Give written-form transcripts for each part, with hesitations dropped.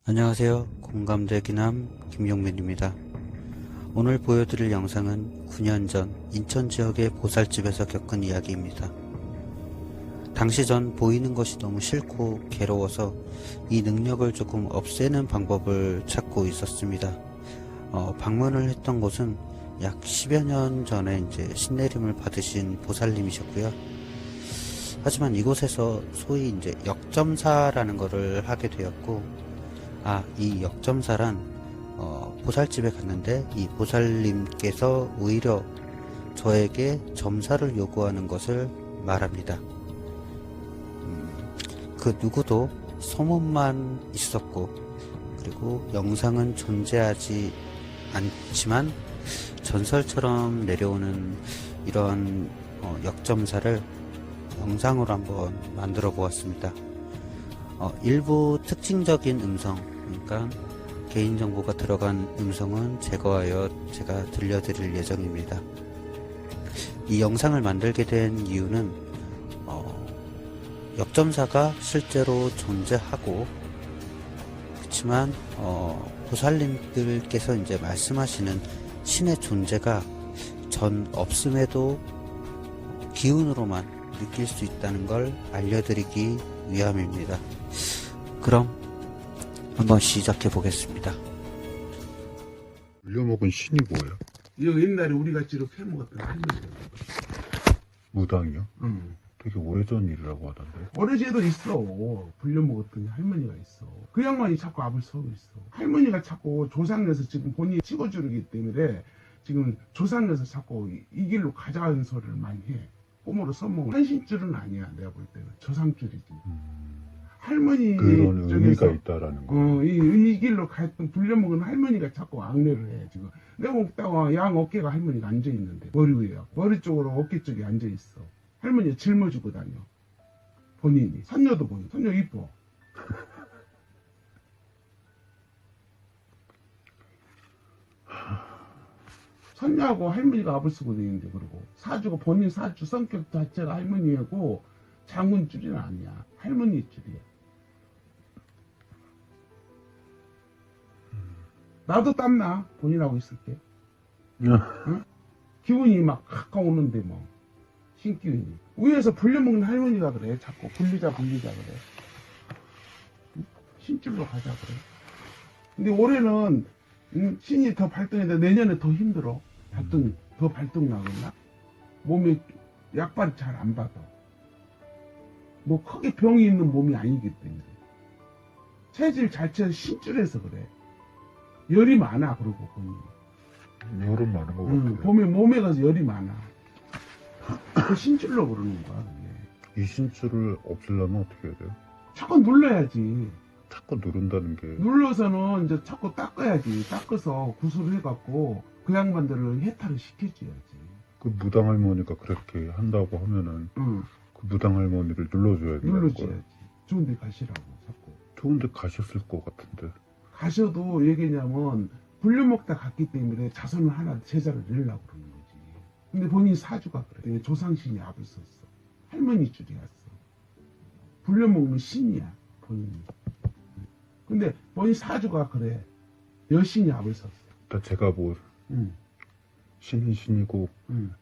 안녕하세요. 공감대기남 김용민입니다. 오늘 보여드릴 영상은 9년 전 인천 지역의 보살집에서 겪은 이야기입니다. 당시 전 보이는 것이 너무 싫고 괴로워서 이 능력을 조금 없애는 방법을 찾고 있었습니다. 방문을 했던 곳은 약 10여 년 전에 신내림을 받으신 보살님이셨고요. 하지만 이곳에서 소위 역점사라는 것을 하게 되었고, 이 역점사란 보살집에 갔는데 이 보살님께서 오히려 저에게 점사를 요구하는 것을 말합니다. 그 누구도 소문만 있었고, 그리고 영상은 존재하지 않지만 전설처럼 내려오는 이런 역점사를 영상으로 한번 만들어 보았습니다. 일부 특징적인 음성, 그러니까 개인정보가 들어간 음성은 제거하여 제가 들려드릴 예정입니다. 이 영상을 만들게 된 이유는 역점사가 실제로 존재하고, 그렇지만 보살님들께서 말씀하시는 신의 존재가 전 없음에도 기운으로만 느낄 수 있다는 걸 알려드리기 위함입니다. 그럼 한번 시작해 보겠습니다. 물려먹은 신이 뭐예요? 이거 옛날에 우리가 찌로 캐먹었던 할머니가. 무당이요? 응. 되게 오래전 일이라고 하던데. 어르신도 있어. 불려먹었던 할머니가 있어. 그 양반이 자꾸 압을 서고 있어. 할머니가 자꾸 조상에서 지금 본인이 찍어주기 때문에 지금 조상에서 자꾸 이 길로 가자는 소리를 많이 해. 꿈으로 써먹은 한신줄은 아니야. 내가 볼 때는 저상줄이지. 할머니 그런 쪽에서 의미가 있다라는 거. 이 길로 갔던 불려먹은 할머니가 자꾸 악례를 해 지금. 내가 먹다가 양 어깨가 할머니가 앉아 있는데 머리 위에요. 머리 쪽으로 어깨 쪽에 앉아 있어. 할머니가 짊어지고 다녀. 본인이 선녀도 보여. 선녀 이뻐. 선녀하고 할머니가 압을 쓰고 다니는데, 그러고 사주가 본인 사주 성격 자체가 할머니하고 장군줄이 아니야. 할머니 줄이야. 나도 땀나. 본인하고 있을 때. 응? 기운이 막 가까우는데 뭐. 신기운이. 위에서 불려먹는 할머니가 그래. 자꾸 불리자 그래. 응? 신줄로 가자 그래. 근데 올해는 신이 더 발동해서 내년에 더 힘들어. 더 발동 나겠나? 몸에 약발이 잘 안 받아. 뭐 크게 병이 있는 몸이 아니기 때문에. 체질 자체가 신줄에서 그래. 열이 많아. 그러고 보니 열은 많은 것 같아요. 봄에 몸에 가서 열이 많아. 그 신줄로 그러는 거야. 그게. 이 신줄을 없애려면 어떻게 해야 돼요? 자꾸 눌러야지. 자꾸 누른다는 게. 눌러서는 이제 자꾸 닦아야지. 닦아서 구슬을 해갖고 그 양반들을 해탈을 시켜줘야지. 그 무당 할머니가 그렇게 한다고 하면은 그 무당 할머니를 눌러줘야 되는 눌러줘야지. 거예요. 좋은 데 가시라고 자꾸. 좋은데 가셨을 것 같은데. 가셔도 얘기냐면 불려먹다 갔기 때문에 자손을 하나 제자를 내려고 그러는 거지. 근데 본인이 사주가 그래. 조상신이 압을 썼어. 할머니 줄이었어. 불려먹는 신이야 본인이. 근데 본인 사주가 그래. 여신이 압을 썼어. 일단 제가 뭐 신은 신이고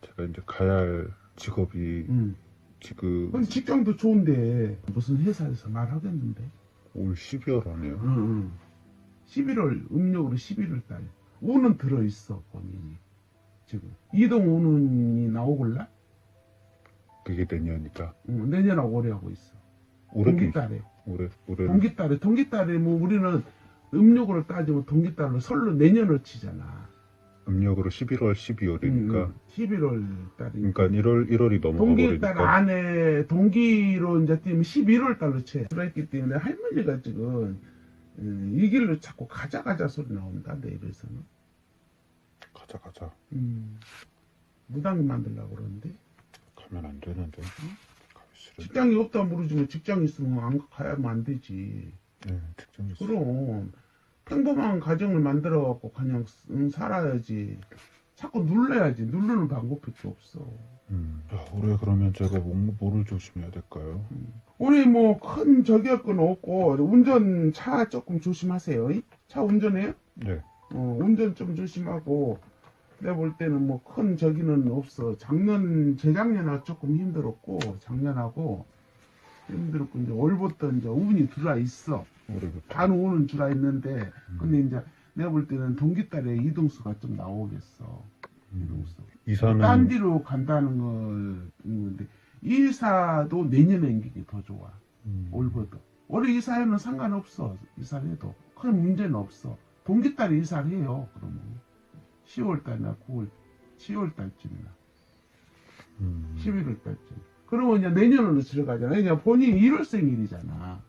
제가 이제 가야 할 직업이 지금 근데 직장도 좋은데 무슨 회사에서 말하겠는데. 올 12월 아니에요? 11월 음력으로 11월 달 운은 들어있어 본인이. 지금 이동 운이 나오골라? 그게 내년이니까. 내년하고 올해 하고 있어. 동기달에. 올해 동기달에 뭐 우리는 음력으로 따지면 동기달로 설로 내년을 치잖아. 음력으로 11월 12월이니까 11월 달이. 그러니까 1월이 넘어가 동기달 버리니까. 안에 동기로 이제 뛰면 11월 달로 쳐. 그랬기 때문에 할머니가 지금 이 길로 자꾸 가자 소리 나온다. 내일에서는 가자. 무당이 만들려고 그러는데. 가면 안 되는데. 가기 싫은데. 직장이 없다 모르지만 직장 있으면 안 가야면 안 되지. 네, 직장이 있어. 그럼 평범한 가정을 만들어 갖고 그냥 살아야지. 자꾸 눌러야지. 누르는 방법밖에 없어. 올해 그러면 제가 뭐를 조심해야 될까요? 우리 뭐 큰 저기할 건 없고 운전 차 조금 조심하세요. 차 운전해요? 네. 운전 좀 조심하고 내가 볼 때는 뭐 큰 저기는 없어. 재작년에 조금 힘들었고 작년하고 힘들었고 이제 올부터 이제 운이 들어와 있어. 반 오는 줄 알았는데 근데 이제 내가 볼 때는 동기달에 이동수가 좀 나오겠어. 이동수. 이사는 딴 데로 간다는 걸 있는데 이사도 내년에 옮기기 더 좋아. 올보다. 올해 이사에는 상관없어. 이사를 해도 큰 문제는 없어. 동기달에 이사를 해요. 그러면 10월달이나 9월, 10월달쯤이나 11월달쯤. 그러면 이제 내년으로 들어가잖아. 이제 본인이 1월 생일이잖아.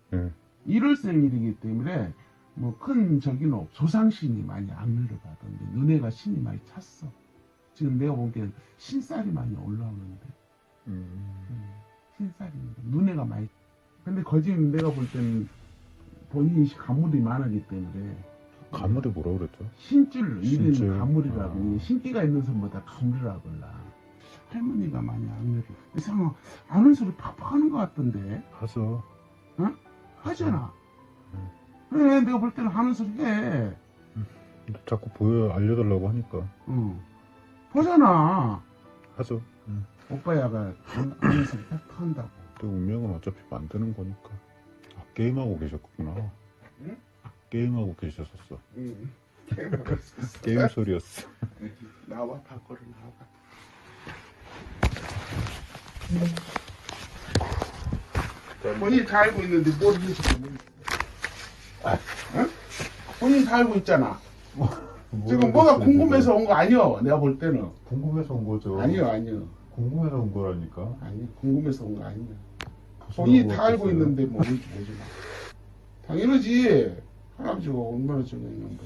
1월 생일이기 때문에 뭐 큰 저기는 없어. 조상신이 많이 악물을 가던데 너네가 신이 많이 찼어. 지금 내가 보기엔 신살이 많이 올라오는데 신살입니다. 눈에가 많이. 근데 거짓 내가 볼 때는 본인이 가물이 많았기 때문에 가물이 뭐라 그랬죠? 신줄 이름 신줄. 가물이라고 신기가 있는 손보다 가물이라고 할라. 할머니가 많이 악물이. 이상한 아는 소리 팍팍 하는 것 같던데. 하죠. 응? 하잖아. 그래 내가 볼 때는 하는 소리 해. 자꾸 알려달라고 하니까 응. 보잖아. 하죠. 오빠야가 하는 소리 팍팍 한다고. 또 운명은 어차피 만드는 거니까. 게임하고 계셨구나. 응? 게임하고 계셨었어. 응. 게임 소리였어. 나와 밖으로 나와. 본인이 다 알고 있는데 뭘 해줄지 모르겠어. 응? 본인이 다 알고 있잖아. 지금 뭐가 궁금해서 온 거 아니여. 내가 볼 때는. 궁금해서 온 거죠. 아니요. 궁금해서 온 거라니까. 아니 궁금해서 온 거 아니야. 본인이 다 알고 있는데 뭐 모르지. 당연하지. 할아버지가 얼마나 저기 있는데.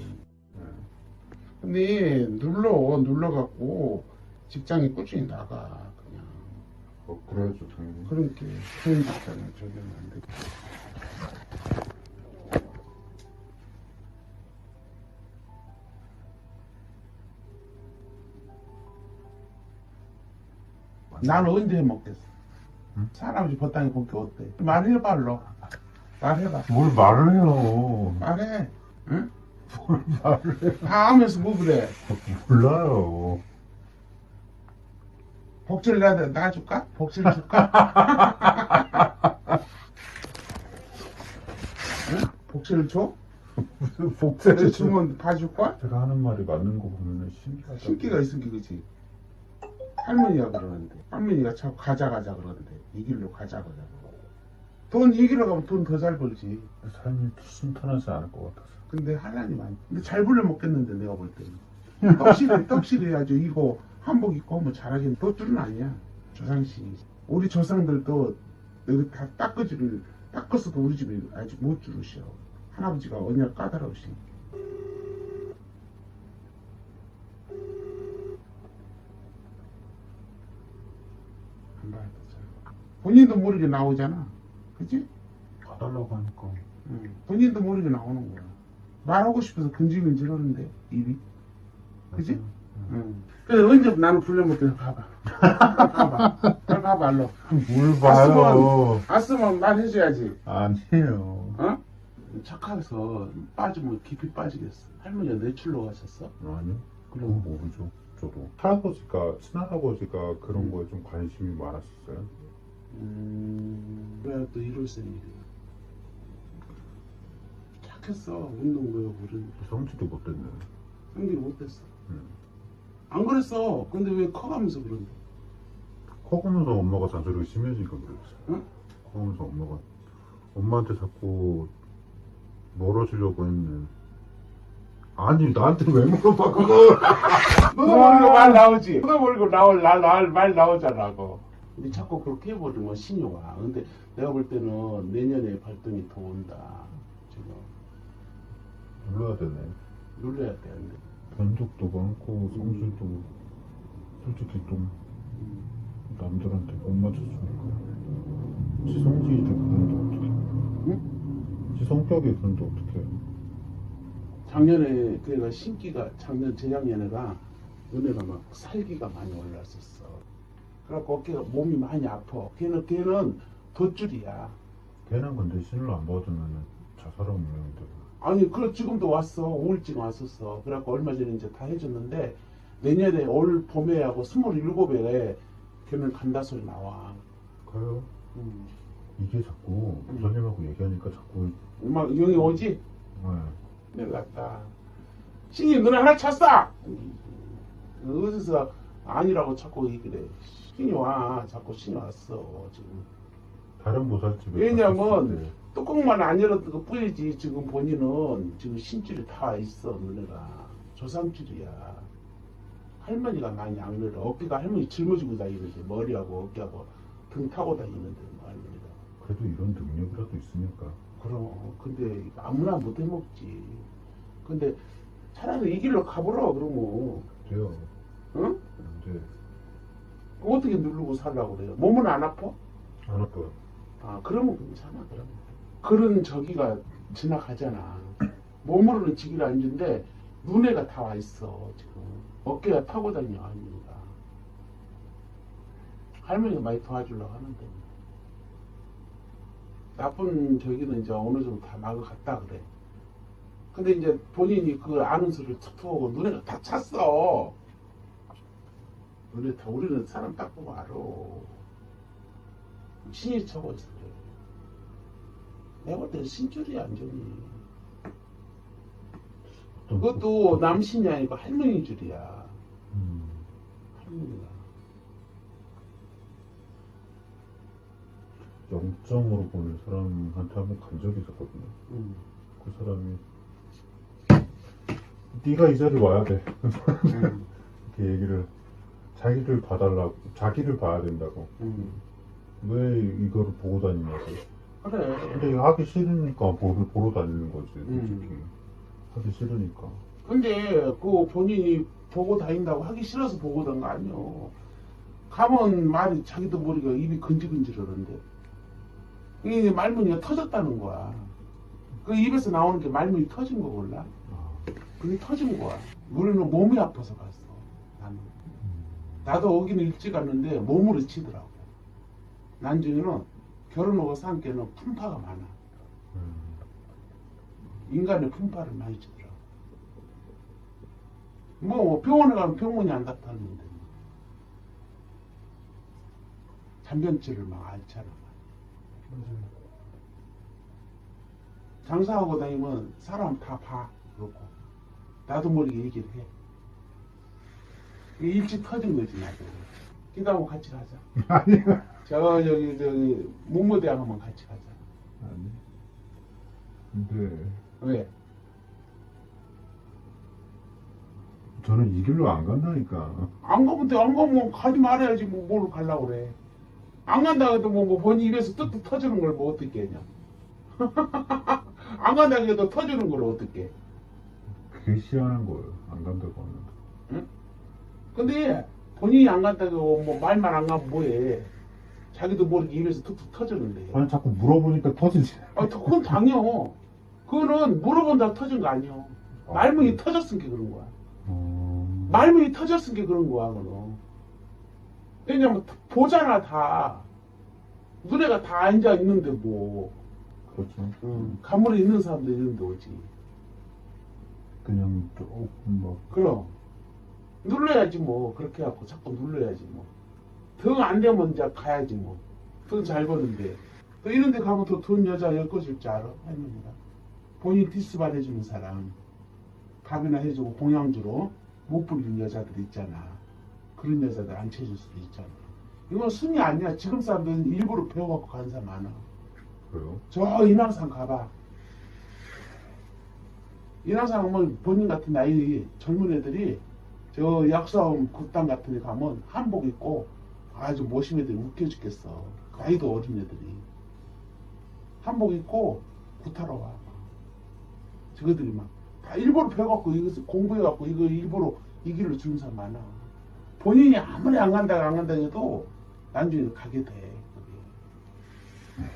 근데 눌러갖고 직장에 꾸준히 나가 그냥. 그래야죠 당연히. 그러니까 좋은 직장에 저기는 안 되고. 나는 언제 해먹겠어? 응? 사람이 버땅에 본 게 어때? 말해봐, 로 말해봐. 뭘 말을 해요. 말해. 응? 뭘 말을 해. 다 하면서 뭐 그래? 몰라요. 복지를 놔줄까? 복지를 줄까? 응? 복지를 줘? 무슨 복지를 복제를 주면 봐줄 거야? 제가 하는 말이 맞는 거 보면 신기하다. 신기가 있으니까 그지. 할머니가 그러는데 할머니가 자꾸 가자 그러는데 이 길로 가자. 돈 이 길로 가면 돈 더 잘 벌지. 삶이 순탄하지 않을 것 같아서. 근데 하나님 아니. 근데 잘 불려 먹겠는데 내가 볼 때는 떡실 해야죠. 이거 한복 입고 하면 잘하긴. 덕줄은 아니야. 조상씨. 우리 조상들도 여기 다 닦았어도 우리 집에 아직 못 주르셔. 할아버지가 언니가 까다로우시니까. 안 봐야 되잖아. 본인도 모르게 나오잖아. 그치? 봐달라고 하니까. 응. 본인도 모르게 나오는 거야. 말하고 싶어서 근질근질하는데 입이. 그지? 응. 그래 언제 나는 불려먹더니 봐봐. 봐봐 알로. 뭘 봐요. 아스면 말해줘야지. 아니에요. 어? 착해서 빠지면 깊이 빠지겠어. 할머니가 내출로 가셨어? 아니요. 그럼 모르죠. 저도 친할아버지가 그런 거에 좀 관심이 많았었어요. 왜 또 1월 생일이야? 착했어. 운동도 그런. 성질도 못됐네. 성질 못됐어. 안 그랬어. 근데 왜 커가면서 그런데? 커가면서 엄마가 잔소리가 심해지니까 그랬어요. 응? 커가면서 엄마한테 자꾸 멀어지려고 했네. 아니 나한테 왜 물어봐 그걸. 너도 모르고 말 나오지. 너도 모르고 말 나오잖아. 근데 자꾸 그렇게 해버리면 신이 와. 근데 내가 볼 때는 내년에 발동이 더 온다. 지금 눌러야 되네. 눌러야 돼. 안 돼. 변덕도 많고 성질도 솔직히 좀 남들한테 못 맞춰주니까. 지 성질이 그런데 어떡해. 응? 지 성격이 그런데 어떡해. 작년에 그애가 재작년에가 눈에가 막 살기가 많이 올랐었어. 그래갖고 어깨가 몸이 많이 아파. 걔는 덧줄이야. 걔는 근데 신을 안 받으면 자살하면 되는데. 아니, 그래, 지금도 왔어. 5일쯤 왔었어. 그래갖고 얼마 전에 이제 다 해줬는데, 내년에 올 봄에 하고 27에 걔는 간다 소리 나와. 가요. 음. 이게 자꾸 부장님하고 얘기하니까 자꾸 막 영이 오지? 네. 내가 갔다. 신이 너네 하나 찼어! 어디서 아니라고 자꾸 얘기를 해. 신이 와. 자꾸 신이 왔어, 지금. 다른 보살집에 왜냐면, 갔을 때 뚜껑만 안 열었던 것 뿐이지, 지금 본인은 지금 신줄이 다 있어, 너네가. 조상줄이야. 할머니가 많이 안 열어. 어깨가 할머니 짊어지고 다니는데, 머리하고 어깨하고 등 타고 다니는데, 뭐 할머니가. 그래도 이런 능력이라도 있으니까. 그럼, 근데 아무나 못 해먹지. 근데 차라리 이 길로 가보라, 그러면. 돼요. 응? 근데 어떻게 누르고 살라고 그래요? 몸은 안 아파? 안 아파요. 아, 그러면 괜찮아, 그러면. 그런 저기가 지나가잖아. 몸으로는 지기를 안 준데, 눈에가 다 와 있어, 지금. 어깨가 타고 다녀, 할머니가. 할머니가 많이 도와주려고 하는데. 나쁜 저기는 이제 어느 정도 다 막아 갔다 그래. 근데 이제 본인이 그 아는 소리를 툭 하고 눈에가 다 찼어. 눈에 다, 우리는 사람 딱 보고 알아. 신이 쳐고 있어, 그래. 내가 볼 때는 신줄이야, 완전히. 그것도 남신이 아니고 할머니 줄이야. 할머니가. 영점으로 보는 사람한테 한번 간 적이 있었거든요. 그 사람이 네가 이 자리 와야 돼. 이렇게 얘기를 자기를 봐달라고, 자기를 봐야 된다고. 왜 이거를 보고 다니냐고. 그래. 근데 이거 하기 싫으니까 보러 다니는 거지, 솔직히. 하기 싫으니까. 근데 그 본인이 보고 다닌다고 하기 싫어서 보고 다닌 거 아니요. 가면 말이 자기도 모르게 입이 근질근질하는데. 이게 말문이가 터졌다는 거야. 그 입에서 나오는 게 말문이 터진 거 몰라? 그게 터진 거야. 우리는 몸이 아파서 갔어. 나는. 나도 오기는 일찍 갔는데 몸으로 치더라고. 난중에는 결혼하고 산께는 품파가 많아. 인간의 품파를 많이 치더라고. 뭐 병원에 가면 병원이 안 나타나는데 잔변치를 막 앓잖아. 장사하고 다니면 사람 다 봐. 그렇고 나도 모르게 얘기를 해. 이게 일찍 터진 거지, 나도. 기도하고 같이 가자. 아니야. 저기 문무대학 한번 같이 가자. 아니. 근데 왜? 저는 이 길로 안 간다니까. 안 가면 돼. 안 가면 가지 말아야지. 뭘 가려고 그래. 안 간다 해도 뭐 본인 입에서 뚝뚝 터지는 걸 뭐 어떻게 했냐. 안 간다 해도 터지는 걸 어떻게 해. 그게 시원한 거예요. 안 간다고 하면. 응? 근데 본인이 안 간다고 뭐 말만 안 가면 뭐해. 자기도 모르게 입에서 툭툭 터지는데. 아니 자꾸 물어보니까 터지지. 아, 그건 당연. 그거는 물어본다고 터진 거 아니야. 말문이 터졌으니까 그런 거야. 말문이 터졌으니까 그런 거야, 그거는. 왜냐면 보잖아, 다. 눈에가 다 앉아 있는데 뭐. 그렇죠. 가물에 있는 사람도 있는데 오지. 그냥 조금 뭐. 그럼 눌러야지 뭐. 그렇게 해갖고 자꾸 눌러야지 뭐. 등 안 되면 이제 가야지 뭐. 등 잘 버는데 또 이런 데 가면 더 돈 여자 열 것일 줄 알아? 할머니가. 본인 디스발 해주는 사람, 밥이나 해주고 공양주로 못 불리는 여자들 있잖아. 그런 여자들 안 채줄 수도 있잖아. 이건 순이 아니야. 지금 사람들은 일부러 배워갖고 가는 사람 많아. 그래요? 저 인왕산 가봐. 인왕산 오면 본인 같은 나이 젊은 애들이 저 약사원 극단 같은 데 가면 한복 입고 아주 멋있는 애들이 웃겨 죽겠어. 나이도 어린 애들이 한복 입고 구타러 와. 저거들이 막 다 일부러 배워갖고 이것을 공부해갖고 이거 일부러 이 길로 주는 사람 많아. 본인이 아무리 안 간다 해도 나중에 가게 돼. 그게.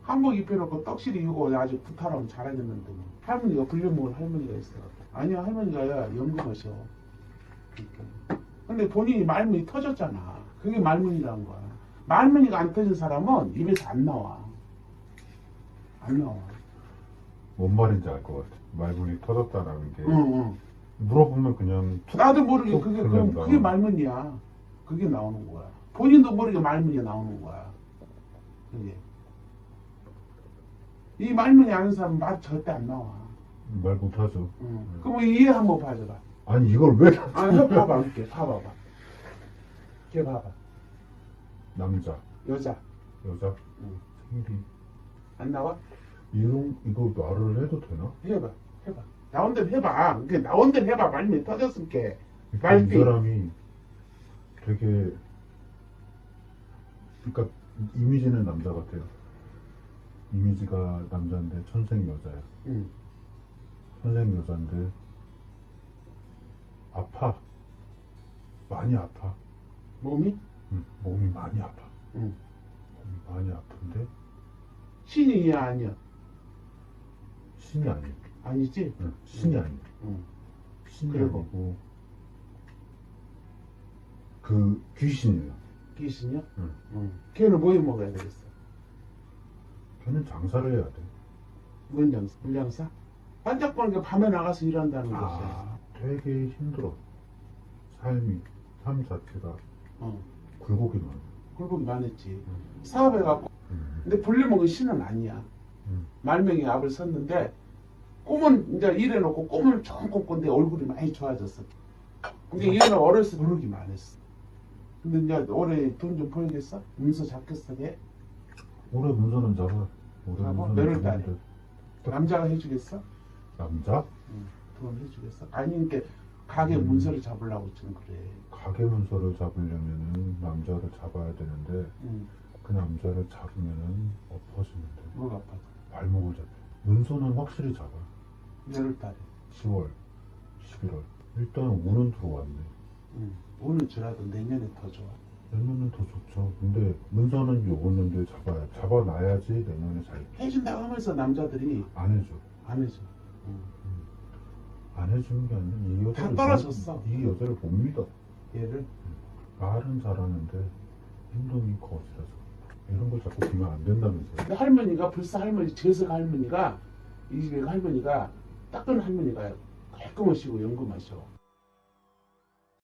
한복 입혀놓고 떡실이 이고 아주 구타라면 잘하겠는데 뭐. 할머니가 불려먹은 할머니가 있어. 아니야, 할머니가 연금하셔. 그러니까. 근데 본인이 말문이 터졌잖아. 그게 말문이라는 거야. 말문이가 안 터진 사람은 입에서 안 나와. 안 나와. 뭔 말인지 알 것 같아. 말문이 터졌다라는 게. 응. 물어보면 그냥 툭. 나도 모르게 툭 그게 흘러나와. 그게 말문이야. 그게 나오는 거야. 본인도 모르게 말문이 나오는 거야. 그게. 이 말문이 아는 사람은 말 절대 안 나와. 말 못하죠. 응. 그럼 이해 한번 봐줘봐. 아니 이걸 왜 아, 혀 봐봐, 이렇게 봐봐봐. 이렇게 봐봐. 남자, 여자 여자, 응. 생리 안 나와? 이거 말을 해도 되나? 해봐. 나온 대로 해봐. 그게 나온 대로 해봐. 말문이 터졌을게. 이 말띠. 사람이 되게 그러니까 이미지는 남자 같아요. 이미지가 남자인데 천생 여자야. 응. 천생 여자인데 아파. 많이 아파. 몸이? 몸이 많이 아파. 응. 몸이 많이 아픈데 신이야 아니야? 신이 아니에요. 아니지? 신이 아니에요. 응. 신이 그리고? 아니고 그 귀신이에요. 귀신이야? 응. 응. 걔는 뭐 해 먹어야 되겠어? 걔는 장사를 해야 돼. 뭔 장사? 물량사? 반짝거리는 게 밤에 나가서 일한다는 것이야. 아, 되게 힘들어. 삶 자체가 어. 굴곡이 많아. 굴곡이 많았지. 사업해갖고. 음. 근데 불려먹은 신은 아니야. 음. 말명이 앞을 섰는데 꿈은 이제 일해놓고 꿈을 좀 꿨건데 얼굴이 많이 좋아졌어. 근데 얘는 어렸을 때 노력이만 했어. 근데 이제 올해 돈 좀 벌겠어? 문서 잡겠어 걔? 올해 문서는 잡아. 올해 잡아? 문서는 몇월 달에? 잡는데. 남자가 해주겠어? 남자? 돈 해주겠어? 아니 그러니까 가게 문서를 잡으려고 지금 그래. 가게 문서를 잡으려면은 남자를 잡아야 되는데 응. 그 남자를 잡으면은 엎어지는데 뭐가 아파서? 발목을 잡혀. 문서는 확실히 잡아. 몇월 달에? 10월, 11월. 일단 운은 들어왔네. 응. 오늘 주라도 내년에 더 좋아. 내년은 더 좋죠. 근데 문서는 요거는데 잡아놔야지 내년에 잘. 해준다고 하면서 남자들이 안 해줘. 안 해줘. 안 해주는 게 아니라 이 여자를 다 떨어졌어. 이 여자를 못 믿어. 얘를 말은 잘하는데 행동이 거칠어서 이런 걸 자꾸 보면 안 된다면서요. 근데 할머니가 불사 할머니 재석 할머니가 이 집에 할머니가 닦은 할머니가 깔끔하시고 연금하셔.